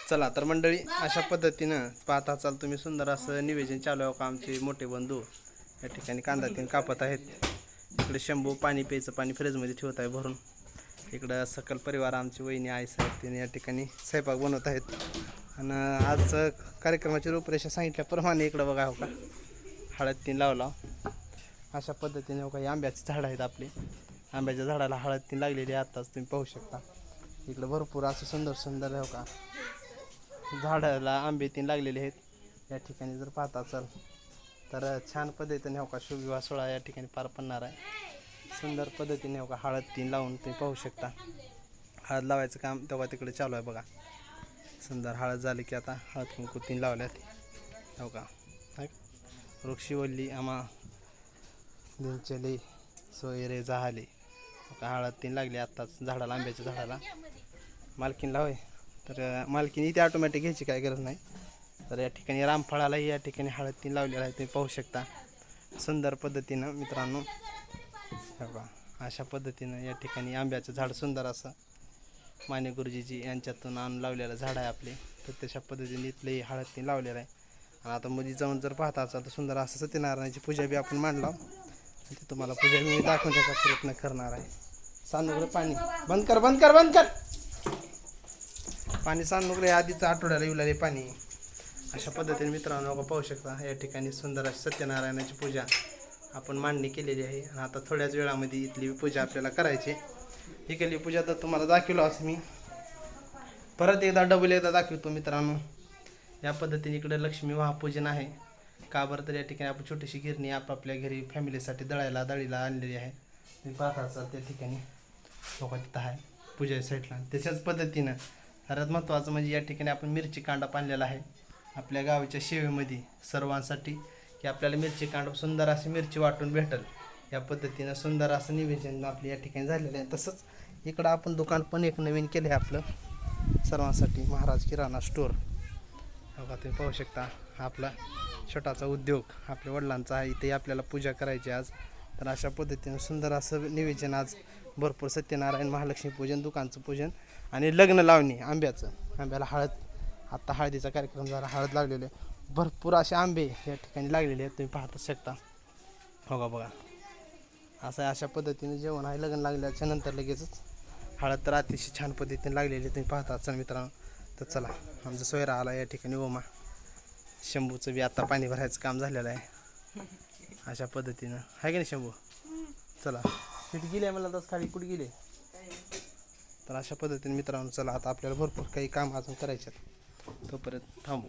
चला तर मंडळी, अशा पद्धतीनं पाहता चाल तुम्ही सुंदर असं नियोजन चालू आहे का आमचे मोठे बंधू या ठिकाणी कांदा तीन कापत आहेत. इकडे शंभू पाणी प्यायचं पाणी फ्रीजमध्ये ठेवत आहे भरून. इकडं सकल परिवार आमची वहिनी आई साहेब तिने या ठिकाणी स्वयंपाक बनवत आहेत. आणि आज कार्यक्रमाची रूपरेषा सांगितल्याप्रमाणे इकडं बघा हो का हळद तीन लावला. अशा पद्धतीने हो काही आंब्याची झाडं आहेत आपली. आंब्याच्या झाडाला हळद तीन लागलेली आहे आत्ताच तुम्ही पाहू शकता. इकडं भरपूर असं सुंदर सुंदर हो का झाडाला आंबे तीन लागलेले आहेत या ठिकाणी. जर पाहता असाल तर छान पद्धतीने हो का शुभविवाह सोहळा या ठिकाणी पार पडणार आहे. सुंदर पद्धतीने हो का हळद तीन लावून तुम्ही पाहू शकता. हळद लावायचं काम तेव्हा तिकडे चालू आहे बघा. सुंदर हळद झाली की आता हळद कुंकू तीन लावल्यात हो का. वृक्षीवल्ली आम्हा दिनचले सोयरे जाहले हो का. हळद तीन लागली आत्ताच झाडाला आंब्याच्या झाडाला. मालकीनला होय तर मालकीन इथे ऑटोमॅटिक घ्यायची काय गरज नाही. तर या ठिकाणी रामफळालाही या ठिकाणी हळद तीन लावलेलं आहे तुम्ही पाहू शकता. सुंदर पद्धतीनं मित्रांनो हो का. अशा पद्धतीनं या ठिकाणी आंब्याचं झाड सुंदर असं माने गुरुजीजी यांच्यातून आणून लावलेलं झाड आहे आपले. तर तशा पद्धतीने इथलंही हळद तीन लावलेलं आहे. आणि आता मध्ये जाऊन जर पाहता असाल तर सुंदर असं सत्यनारायणाची पूजा बी आपण मांडला. ते तुम्हाला पूजा मी दाखवण्याचा प्रयत्न करणार आहे. सांडुगडं पाणी बंद कर बंद कर बंद कर. पाणी सांडुगडे आधीच आठवड्याला येऊ लागले पाणी. अशा पद्धतीने मित्रांनो पाहू शकता या ठिकाणी सुंदर अशी सत्यनारायणाची पूजा आपण मांडणी केलेली आहे. आणि आता थोड्याच वेळामध्ये इथली पूजा आपल्याला करायची. ही केली पूजा तर तुम्हाला दाखवलो असं मी परत एकदा डबल एकदा दाखवतो मित्रांनो. या पद्धतीने इकडे लक्ष्मी महापूजन आहे. का बरं तर या ठिकाणी आपण छोटीशी गिरणी आपापल्या घरी फॅमिलीसाठी दळीला आणलेली आहे. तुम्ही पाहता असाल त्या ठिकाणी लोक तिथं आहे पूजा साईडला. त्याच्याच पद्धतीनं सर्वात महत्त्वाचं म्हणजे या ठिकाणी आपण मिरची कांडा बांधलेला आहे आपल्या गावाच्या शेवेमध्ये सर्वांसाठी की आपल्याला मिरची कांड सुंदर अशी मिरची वाटून भेटेल. या पद्धतीनं सुंदर असं निवेदन आपले या ठिकाणी झालेलं आहे. तसंच इकडं आपण दुकान पण एक नवीन केलं आहे आपलं सर्वांसाठी महाराज किराणा स्टोअर हो का. तुम्ही पाहू शकता आपला छोटासा उद्योग आपल्या वडिलांचा आहे. इथे आपल्याला पूजा करायची आज. तर अशा पद्धतीनं सुंदर असं निवेदन आज भरपूर सत्यनारायण महालक्ष्मी पूजन दुकानचं पूजन आणि लग्न लावणी आंब्याचं. आंब्याला हळद आत्ता हळदीचा कार्यक्रम झाला. हळद लागलेले भरपूर असे आंबे या ठिकाणी लागलेले आहेत तुम्ही पाहता शकता हो का. बघा असं अशा पद्धतीने जेवण आहे. लग्न लागल्याच्या नंतर लगेचच हळद तर अतिशय छान पद्धतीने लागलेली तुम्ही पाहता चल मित्रांनो. तर चला आमचा सोयरा आला या ठिकाणी ओमा. शंभूचं बी आता पाणी भरायचं काम झालेलं आहे. अशा पद्धतीनं आहे की नाही शंभू. चला तिथे गेले मला तसं खाली कुठे गेले. तर अशा पद्धतीने मित्रांनो चला आता आपल्याला भरपूर काही काम अजून करायचे तोपर्यंत थांबू.